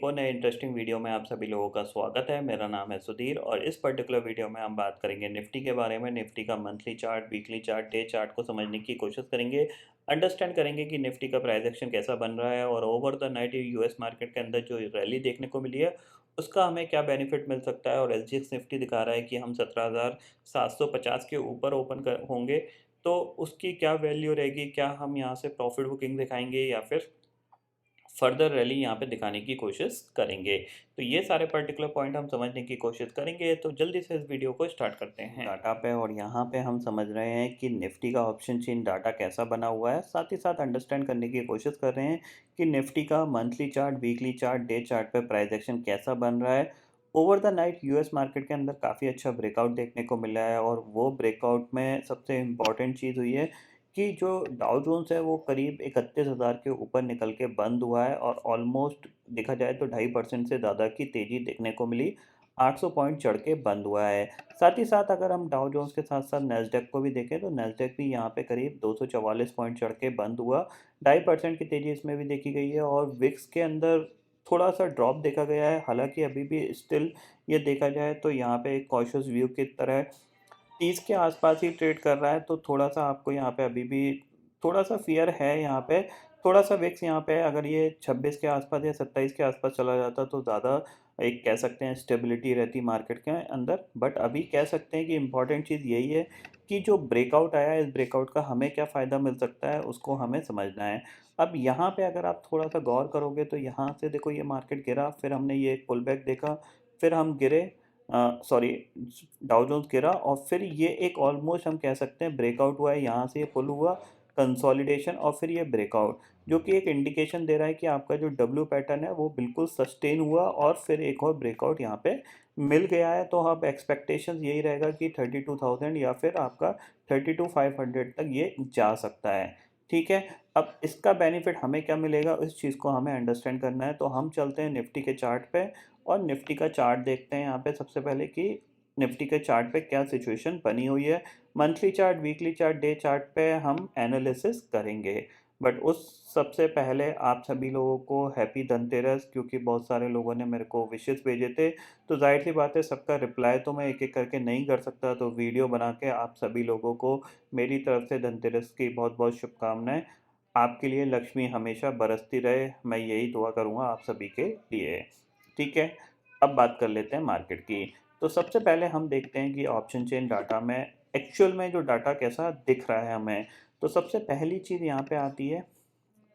और नए interesting video में आप सभी लोगों का स्वागत है। मेरा नाम है सुधीर और इस पर्टिकुलर वीडियो में हम बात करेंगे निफ्टी के बारे में। निफ्टी का monthly chart, weekly chart, day chart को समझने की कोशिश करेंगे। अंडरस्टैंड करेंगे कि निफ्टी का प्राइस एक्शन कैसा बन रहा है और over the night US market के अंदर जो रैली देखने को मिली है उसका हमें क्या बेनिफिट मिल सकता है। और एसजीएक्स निफ्टी दिखा रहा है कि हम 17,750 के ऊपर ओपन कर होंगे, तो उसकी क्या वैल्यू रहेगी। क्या हम यहाँ से प्रॉफिट बुकिंग दिखाएंगे या फिर फर्दर रैली यहाँ पे दिखाने की कोशिश करेंगे। तो ये सारे पर्टिकुलर पॉइंट हम समझने की कोशिश करेंगे। तो जल्दी से इस वीडियो को स्टार्ट करते हैं डाटा पे। और यहाँ पे हम समझ रहे हैं कि निफ्टी का ऑप्शन चेन डाटा कैसा बना हुआ है, साथ ही साथ अंडरस्टैंड करने की कोशिश कर रहे हैं कि निफ्टी का monthly chart, weekly chart, day chart पे प्राइस एक्शन कैसा बन रहा है। Over the night US market के अंदर काफ़ी अच्छा ब्रेकआउट देखने को मिला है और वो ब्रेकआउट में सबसे इम्पॉर्टेंट चीज़ हुई है कि जो डाउ जोन्स है वो करीब 31,000 के ऊपर निकल के बंद हुआ है और ऑलमोस्ट देखा जाए तो 2.5% से ज़्यादा की तेज़ी देखने को मिली। 800 पॉइंट चढ़ के बंद हुआ है। साथ ही साथ अगर हम डाउ जोन्स के साथ साथ नैस्डैक को भी देखें तो नैस्डैक भी यहाँ पे करीब 244 पॉइंट चढ़ के बंद हुआ। 2.5% की तेज़ी इसमें भी देखी गई है और विक्स के अंदर थोड़ा सा ड्रॉप देखा गया है। हालांकि अभी भी स्टिल ये देखा जाए तो यहाँ पे एक कॉशियस व्यू की तरह 30 के आसपास ही ट्रेड कर रहा है, तो थोड़ा-सा आपको यहाँ पे अभी भी थोड़ा-सा फ़ियर है यहाँ पे। थोड़ा-सा विक्स यहाँ पे अगर ये 26 के आसपास या 27 के आसपास चला जाता तो ज़्यादा एक कह सकते हैं स्टेबिलिटी रहती मार्केट के अंदर। बट अभी कह सकते हैं कि इम्पॉर्टेंट चीज़ यही है कि जो ब्रेकआउट आया है, इस ब्रेकआउट का हमें क्या फ़ायदा मिल सकता है, उसको हमें समझना है। अब यहाँ पे अगर आप थोड़ा-सा गौर करोगे तो यहाँ से देखो ये मार्केट गिरा, फिर हमने ये एक पुल बैक देखा, फिर हम गिरे, सॉरी, डाउ जोन्स गिरा और फिर ये एक ऑलमोस्ट हम कह सकते हैं ब्रेकआउट हुआ है। यहाँ से ये पुल हुआ, कंसोलिडेशन और फिर ये ब्रेकआउट, जो कि एक इंडिकेशन दे रहा है कि आपका जो डब्ल्यू पैटर्न है वो बिल्कुल सस्टेन हुआ और फिर एक और ब्रेकआउट यहाँ पे मिल गया है। तो अब एक्सपेक्टेशंस यही रहेगा कि 32,000 या फिर आपका 32,500 तक ये जा सकता है। ठीक है, अब इसका बेनिफिट हमें क्या मिलेगा, इस चीज़ को हमें अंडरस्टैंड करना है। तो हम चलते हैं निफ्टी के चार्ट पे और निफ्टी का चार्ट देखते हैं यहाँ पे सबसे पहले कि निफ्टी के चार्ट पे क्या सिचुएशन बनी हुई है। Monthly chart, weekly chart, day chart पे हम एनालिसिस करेंगे। बट उस सबसे पहले आप सभी लोगों को हैप्पी धनतेरस, क्योंकि बहुत सारे लोगों ने मेरे को विशेस भेजे थे। तो जाहिर सी बात है सबका रिप्लाई तो मैं एक एक करके नहीं कर सकता, तो वीडियो बना के आप सभी लोगों को मेरी तरफ से धनतेरस की बहुत बहुत शुभकामनाएं। आपके लिए लक्ष्मी हमेशा बरसती रहे, मैं यही दुआ करूँगा आप सभी के लिए। ठीक है, अब बात कर लेते हैं मार्केट की। तो सबसे पहले हम देखते हैं कि ऑप्शन चेन डाटा में एक्चुअल में जो डाटा कैसा दिख रहा है हमें। तो सबसे पहली चीज़ यहाँ पे आती है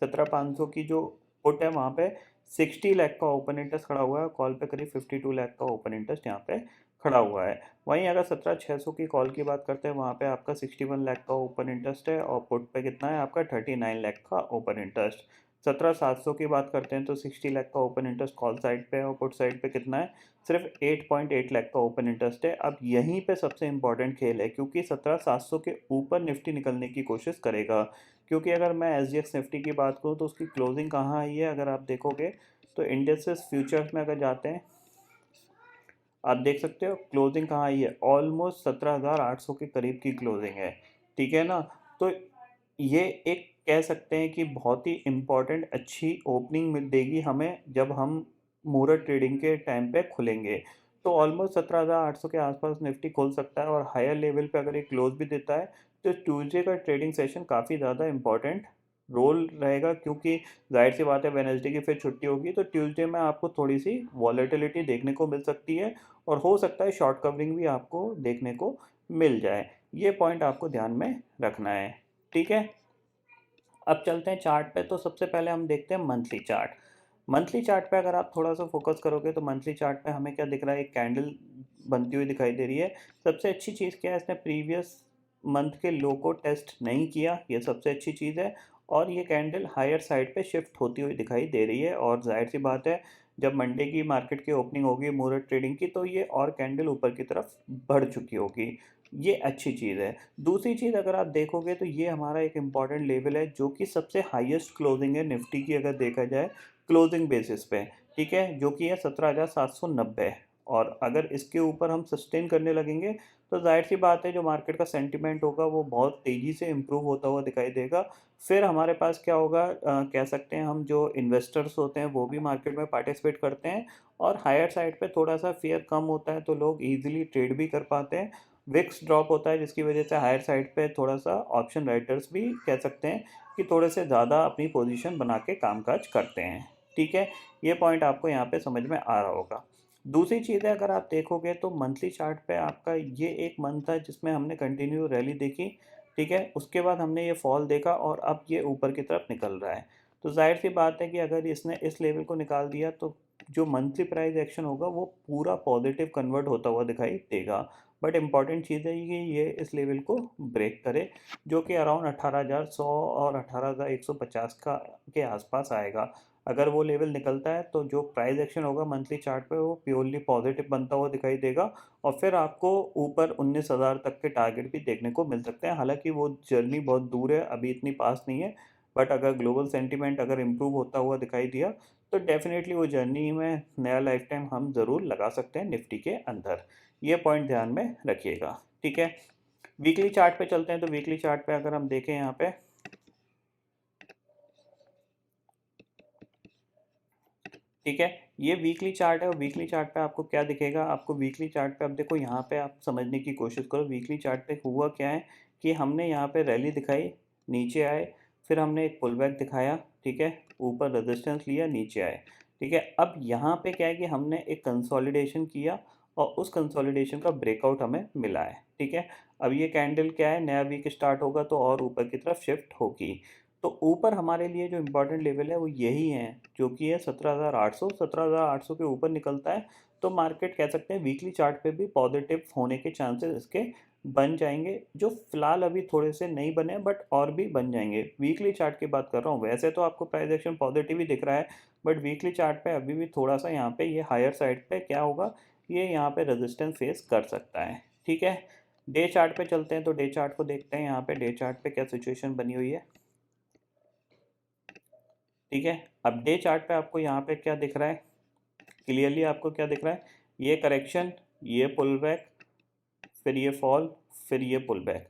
17,500 की जो पुट है, वहाँ पे 60 लाख का ओपन इंटरेस्ट खड़ा हुआ है। कॉल पे करीब 52 लाख का ओपन इंटरेस्ट यहाँ पे खड़ा हुआ है। वहीं अगर 17,600 की कॉल की बात करते हैं, वहाँ पे आपका 61 लाख का ओपन इंटरेस्ट है और पुट पे कितना है आपका 39 लाख का ओपन इंटरेस्ट। 17,700 की बात करते हैं तो 60 लाख का ओपन इंटरेस्ट कॉल साइड पे है और पुट साइड पे कितना है, सिर्फ 8.8 लाख का ओपन इंटरेस्ट है। अब यहीं पे सबसे इंपॉर्टेंट खेल है, क्योंकि 17,700 के ऊपर निफ्टी निकलने की कोशिश करेगा। क्योंकि अगर मैं एसजीएक्स निफ्टी की बात करूँ तो उसकी क्लोजिंग कहाँ आई है, अगर आप देखोगे तो इंडेक्सेस फ्यूचर्स में अगर जाते हैं आप देख सकते हो क्लोजिंग कहाँ आई है, ऑलमोस्ट 17,800 के करीब की क्लोजिंग है। ठीक है ना, तो ये एक कह सकते हैं कि बहुत ही इम्पोर्टेंट अच्छी ओपनिंग मिल देगी हमें जब हम मुहूर्त ट्रेडिंग के टाइम पे खुलेंगे। तो ऑलमोस्ट 17,800 के आसपास निफ्टी खुल सकता है और हायर लेवल पे अगर ये क्लोज भी देता है तो ट्यूसडे का ट्रेडिंग सेशन काफ़ी ज़्यादा इम्पोर्टेंट रोल रहेगा, क्योंकि जाहिर सी बात है वेडनेसडे की फिर छुट्टी होगी, तो ट्यूसडे में आपको थोड़ी सी वॉलेटिलिटी देखने को मिल सकती है और हो सकता है शॉर्ट कवरिंग भी आपको देखने को मिल जाए। ये पॉइंट आपको ध्यान में रखना है। ठीक है, अब चलते हैं चार्ट पे। तो सबसे पहले हम देखते हैं मंथली चार्ट। मंथली चार्ट पे अगर आप थोड़ा सा फोकस करोगे तो मंथली चार्ट पे हमें क्या दिख रहा है, एक कैंडल बनती हुई दिखाई दे रही है। सबसे अच्छी चीज़ क्या है, इसने प्रीवियस मंथ के लो को टेस्ट नहीं किया, ये सबसे अच्छी चीज़ है। और ये कैंडल हायर साइड पे शिफ्ट होती हुई दिखाई दे रही है और जाहिर सी बात है जब मंडे की मार्केट की ओपनिंग होगी मुहूर्त ट्रेडिंग की, तो ये और कैंडल ऊपर की तरफ बढ़ चुकी होगी। ये अच्छी चीज़ है। दूसरी चीज़ अगर आप देखोगे तो ये हमारा एक इम्पॉर्टेंट लेवल है जो कि सबसे हाईएस्ट क्लोजिंग है निफ्टी की अगर देखा जाए क्लोजिंग बेसिस पे। ठीक है, जो कि है 17,790। और अगर इसके ऊपर हम सस्टेन करने लगेंगे तो ज़ाहिर सी बात है जो मार्केट का सेंटिमेंट होगा वो बहुत तेज़ी से इम्प्रूव होता हुआ दिखाई देगा। फिर हमारे पास क्या होगा, कह सकते हैं हम जो इन्वेस्टर्स होते हैं वो भी मार्केट में पार्टिसिपेट करते हैं और हायर साइड पे थोड़ा-सा फ़ियर कम होता है तो लोग ईज़िली ट्रेड भी कर पाते हैं। विक्स ड्रॉप होता है जिसकी वजह से हायर साइड पे थोड़ा-सा ऑप्शन राइटर्स भी कह सकते हैं कि थोड़े से ज़्यादा अपनी पोज़ीशन बना के कामकाज करते हैं। ठीक है? ये पॉइंट आपको यहाँ पे समझ में आ रहा होगा। दूसरी चीज़ है, अगर आप देखोगे तो मंथली चार्ट पे आपका ये एक मंथ था जिसमें हमने कंटिन्यू रैली देखी, ठीक है? उसके बाद हमने ये फॉल देखा और अब ये ऊपर की तरफ निकल रहा है। तो ज़ाहिर-सी बात है कि अगर इसने इस लेवल को निकाल दिया तो जो मंथली प्राइस एक्शन होगा वो पूरा पॉजिटिव कन्वर्ट होता हुआ दिखाई देगा। बट इम्पॉर्टेंट चीज़ है कि ये इस लेवल को ब्रेक करे, जो कि अराउंड 18,100 और 18,150 का के आसपास आएगा। अगर वो लेवल निकलता है तो जो प्राइस एक्शन होगा मंथली चार्ट पे वो प्योरली पॉजिटिव बनता हुआ दिखाई देगा और फिर आपको ऊपर 19,000 तक के टारगेट भी देखने को मिल सकते हैं। हालांकि वो जर्नी बहुत दूर है, अभी इतनी पास नहीं है, बट अगर ग्लोबल सेंटीमेंट अगर इम्प्रूव होता हुआ दिखाई दिया तो डेफिनेटली वो जर्नी में नया लाइफ टाइम हम ज़रूर लगा सकते हैं निफ्टी के अंदर। ये पॉइंट ध्यान में रखिएगा, ठीक है। वीकली चार्ट पे चलते हैं, तो वीकली चार्ट पे अगर हम देखें यहाँ पे, ठीक है, ये वीकली चार्ट है और वीकली चार्ट पे आपको क्या दिखेगा, आपको वीकली चार्ट पे अब देखो यहाँ पे आप समझने की कोशिश करो वीकली चार्ट पे हुआ क्या है कि हमने यहाँ पे रैली दिखाई, नीचे आए, फिर हमने एक पुल बैक दिखाया, ठीक है, ऊपर रेजिस्टेंस लिया, नीचे आए, ठीक है। अब यहाँ पे क्या है कि हमने एक कंसोलिडेशन किया और उस कंसोलिडेशन का ब्रेकआउट हमें मिला है, ठीक है। अब ये कैंडल क्या है, नया वीक स्टार्ट होगा तो और ऊपर की तरफ शिफ्ट होगी। तो ऊपर हमारे लिए जो इम्पोर्टेंट लेवल है वो यही है, जो कि है 17,800। 17,800 के ऊपर निकलता है तो मार्केट कह सकते हैं वीकली चार्ट पे भी पॉजिटिव होने के चांसेस इसके बन जाएंगे, जो फिलहाल अभी थोड़े से नहीं बने बट और भी बन जाएंगे। वीकली चार्ट की बात कर रहा हूँ, वैसे तो आपको प्राइस एक्शन पॉजिटिव ही दिख रहा है, बट वीकली चार्ट पे अभी भी थोड़ा सा यहाँ पे ये हायर साइड पे क्या होगा, ये यहाँ पे रेजिस्टेंस फेस कर सकता है, ठीक है। डे चार्ट पे चलते हैं, तो डे चार्ट को देखते हैं यहाँ पे डे चार्ट पे क्या सिचुएशन बनी हुई है, ठीक है। अब डे चार्ट पे आपको यहाँ पे क्या दिख रहा है, क्लियरली आपको क्या दिख रहा है, ये करेक्शन, ये पुल बैक, फिर ये फॉल, फिर ये पुल बैक।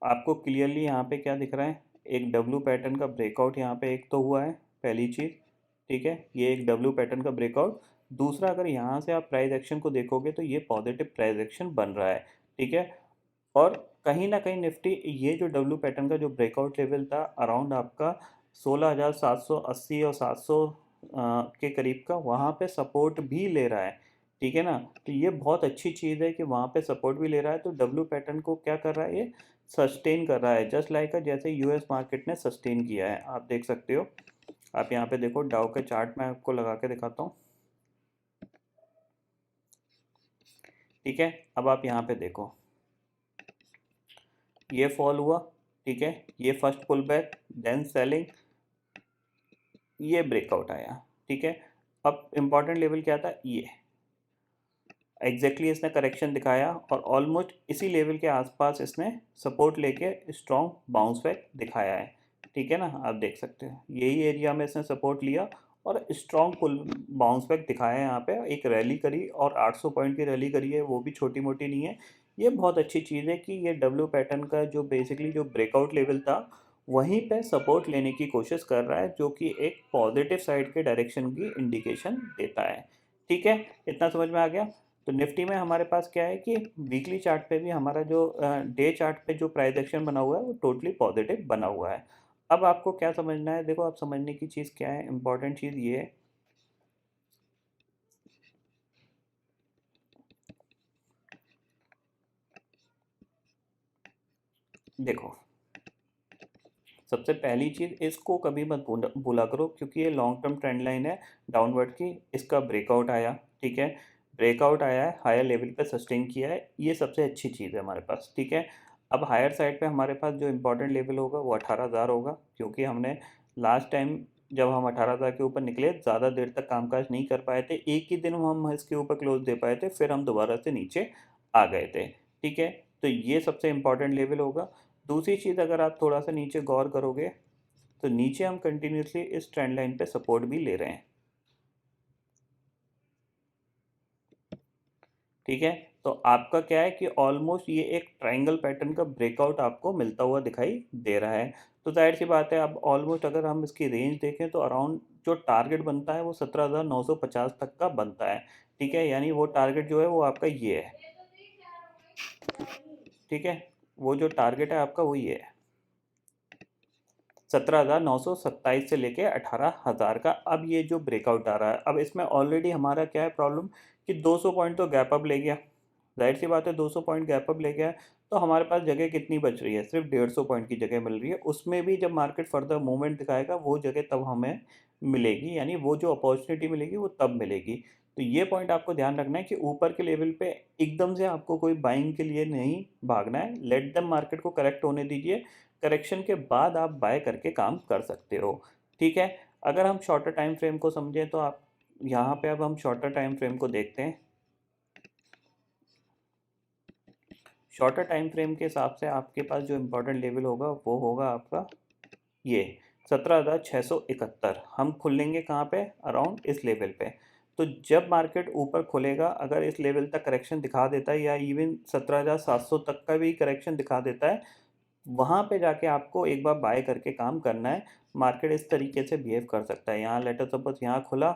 आपको क्लियरली यहाँ पे क्या दिख रहा है, एक डब्लू पैटर्न का ब्रेकआउट यहाँ पे एक तो हुआ है, पहली चीज़, ठीक है, ये एक डब्लू पैटर्न का ब्रेकआउट। दूसरा, अगर यहाँ से आप प्राइस एक्शन को देखोगे तो ये पॉजिटिव प्राइस एक्शन बन रहा है, ठीक है। और कहीं ना कहीं निफ्टी ये जो डब्ल्यू पैटर्न का जो ब्रेकआउट लेवल था अराउंड आपका 16,780 और 700 के करीब का, वहाँ पे सपोर्ट भी ले रहा है, ठीक है ना। तो ये बहुत अच्छी चीज़ है कि वहाँ पे सपोर्ट भी ले रहा है, तो डब्ल्यू पैटर्न को क्या कर रहा है, ये सस्टेन कर रहा है, जस्ट लाइक जैसे यूएस मार्केट ने सस्टेन किया है, आप देख सकते हो। आप यहाँ पे देखो डाउ के चार्ट में आपको लगा के दिखाता हूँ, ठीक है। अब आप यहाँ पे देखो, ये फॉल हुआ, ठीक है, ये first pull back, then selling, ये ब्रेकआउट आया, ठीक है। अब इम्पॉर्टेंट लेवल क्या था, ये एग्जैक्टली इसने करेक्शन दिखाया और ऑलमोस्ट इसी लेवल के आसपास इसने सपोर्ट लेके स्ट्रॉन्ग बाउंस बैक दिखाया है, ठीक है ना। आप देख सकते हैं यही एरिया में इसने सपोर्ट लिया और स्ट्रॉन्ग पुल बाउंस बैक दिखाया है, यहाँ पे एक रैली करी और 800 पॉइंट की रैली करी है, वो भी छोटी मोटी नहीं है। ये बहुत अच्छी चीज़ है कि ये डब्ल्यू पैटर्न का जो बेसिकली जो ब्रेकआउट लेवल था वहीं पे सपोर्ट लेने की कोशिश कर रहा है, जो कि एक पॉजिटिव साइड के डायरेक्शन की इंडिकेशन देता है, ठीक है। इतना समझ में आ गया। तो निफ्टी में हमारे पास क्या है कि वीकली चार्ट पे भी हमारा जो डे चार्ट पे जो प्राइस एक्शन बना हुआ है वो टोटली पॉजिटिव बना हुआ है। अब आपको क्या समझना है, देखो आप समझने की चीज़ क्या है, इम्पॉर्टेंट चीज़ ये है, देखो सबसे पहली चीज़, इसको कभी मत भूला करो क्योंकि ये लॉन्ग टर्म ट्रेंड लाइन है डाउनवर्ड की। इसका ब्रेकआउट आया, ठीक है, ब्रेकआउट आया है, हायर लेवल पे सस्टेन किया है, ये सबसे अच्छी चीज़ है हमारे पास, ठीक है। अब हायर साइड पे हमारे पास जो इम्पोर्टेंट लेवल होगा वो 18,000 होगा, क्योंकि हमने लास्ट टाइम जब हम 18,000 के ऊपर निकले ज़्यादा देर तक कामकाज नहीं कर पाए थे, एक ही दिन हम इसके ऊपर क्लोज दे पाए थे, फिर हम दोबारा से नीचे आ गए थे, ठीक है। तो ये सबसे इम्पॉर्टेंट लेवल होगा। दूसरी चीज़, अगर आप थोड़ा सा नीचे गौर करोगे तो नीचे हम कंटिन्यूसली इस ट्रेंड लाइन पे सपोर्ट भी ले रहे हैं, ठीक है? तो आपका क्या है कि ऑलमोस्ट ये एक ट्रायंगल पैटर्न का ब्रेकआउट आपको मिलता हुआ दिखाई दे रहा है। तो ज़ाहिर-सी बात है, अब ऑलमोस्ट अगर हम इसकी रेंज देखें तो अराउंड जो टारगेट बनता है वो 17,950 तक का बनता है। ठीक है? यानी वो टारगेट जो है वो आपका ये है। ठीक है? वो जो टारगेट है आपका वो ये है। 17,927 से लेके 18,000 का अब ये जो ब्रेकआउट आ रहा है, अब इसमें ऑलरेडी हमारा क्या है प्रॉब्लम कि 200 पॉइंट तो गैप अप ले गया। ज़ाहिर सी बात है, 200 पॉइंट गैप अप ले गया है, तो हमारे पास जगह कितनी बच रही है? सिर्फ 150 पॉइंट की जगह मिल रही है। उसमें भी जब मार्केट फर्दर मूवमेंट दिखाएगा वो जगह तब हमें मिलेगी, यानी वो जो अपॉर्चुनिटी मिलेगी वो तब मिलेगी। तो ये पॉइंट आपको ध्यान रखना है कि ऊपर के लेवल पे एकदम से आपको कोई बाइंग के लिए नहीं भागना है। लेट देम मार्केट को करेक्ट होने दीजिए। करेक्शन के बाद आप बाय करके काम कर सकते हो। ठीक है? अगर हम शॉर्टर टाइम फ्रेम को समझें तो आप यहाँ पे अब हम शॉर्टर टाइम फ्रेम को देखते हैं। शॉर्टर टाइम फ्रेम के हिसाब से आपके पास जो इम्पोर्टेंट लेवल होगा वो होगा आपका ये 17,671। हम खुलेंगे कहाँ पे? अराउंड इस लेवल पे। तो जब मार्केट ऊपर खुलेगा, अगर इस लेवल तक करेक्शन दिखा देता है या इवन 17,700 तक का भी करेक्शन दिखा देता है, वहाँ पे जाके आपको एक बार बाय करके काम करना है। मार्केट इस तरीके से बिहेव कर सकता है। यहाँ लेट अस सपोज यहाँ खुला,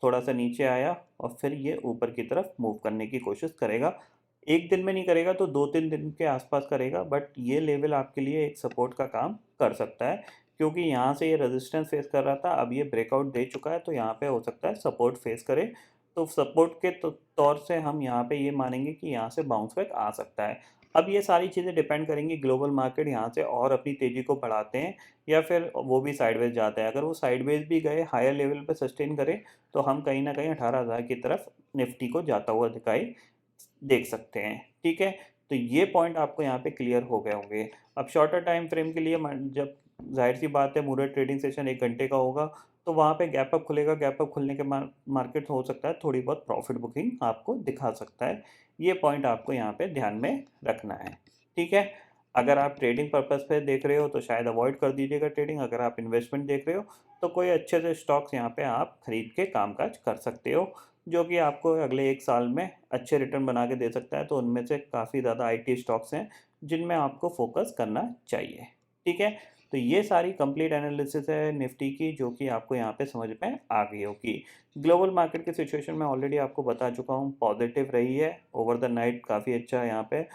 थोड़ा सा नीचे आया और फिर ये ऊपर की तरफ मूव करने की कोशिश करेगा। एक दिन में नहीं करेगा तो 2-3 दिन के आसपास करेगा, बट ये लेवल आपके लिए एक सपोर्ट का काम कर सकता है, क्योंकि यहाँ से ये रेजिस्टेंस फेस कर रहा था, अब ये ब्रेकआउट दे चुका है, तो यहाँ पे हो सकता है सपोर्ट फेस करे। तो सपोर्ट के तौर से हम यहाँ पे ये मानेंगे कि यहाँ से बाउंस बैक आ सकता है। अब ये सारी चीज़ें डिपेंड करेंगी, ग्लोबल मार्केट यहाँ से और अपनी तेज़ी को बढ़ाते हैं या फिर वो भी साइडवेज जाता है। अगर वो साइडवेज भी गए, हायर लेवल पे सस्टेन करें, तो हम कहीं न कहीं 18,000 की तरफ निफ्टी को जाता हुआ दिखाई देख सकते हैं। ठीक है? तो ये पॉइंट आपको यहाँ पे क्लियर हो गए होंगे। अब शॉर्टर टाइम फ्रेम के लिए जब ज़ाहिर-सी बात है पूरा ट्रेडिंग सेशन 1 घंटे का होगा, तो वहाँ पे गैप अप खुलेगा, गैप अप खुलने के मार्केट हो सकता है थोड़ी बहुत प्रॉफिट बुकिंग आपको दिखा सकता है। ये पॉइंट आपको यहाँ पे ध्यान में रखना है। ठीक है? अगर आप ट्रेडिंग पर्पज़ पे देख रहे हो तो शायद अवॉइड कर दीजिएगा ट्रेडिंग। अगर आप इन्वेस्टमेंट देख रहे हो तो कोई अच्छे से स्टॉक्स यहाँ पे आप खरीद के कामकाज कर सकते हो, जो कि आपको अगले 1 साल में अच्छे रिटर्न बना के दे सकता है। तो उनमें से काफ़ी ज़्यादा आईटी स्टॉक्स हैं जिनमें आपको फ़ोकस करना चाहिए। ठीक है? तो ये सारी कंप्लीट एनालिसिस है निफ्टी की, जो कि आपको यहाँ पे समझ में आ गई होगी। ग्लोबल मार्केट की सिचुएशन मैं ऑलरेडी आपको बता चुका हूँ, पॉजिटिव रही है। ओवर द नाइट काफ़ी अच्छा है यहाँ पे।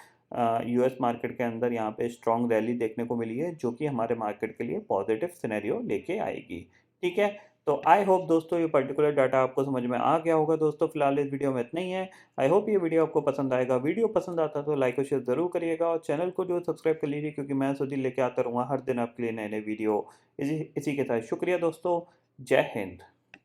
यूएस मार्केट के अंदर यहाँ पे स्ट्रॉन्ग रैली देखने को मिली है, जो कि हमारे मार्केट के लिए पॉजिटिव सिनेरियो लेके आएगी। ठीक है? तो आई होप दोस्तों ये पर्टिकुलर डाटा आपको समझ में आ गया होगा। दोस्तों फिलहाल इस वीडियो में इतना ही है। आई होप ये वीडियो आपको पसंद आएगा। वीडियो पसंद आता है तो लाइक और शेयर ज़रूर करिएगा और चैनल को जो सब्सक्राइब कर लीजिए, क्योंकि मैं सुधीर लेके आता रहूँगा हर दिन आपके लिए नए-नए वीडियो। इसी इसी के साथ शुक्रिया दोस्तों। जय हिंद।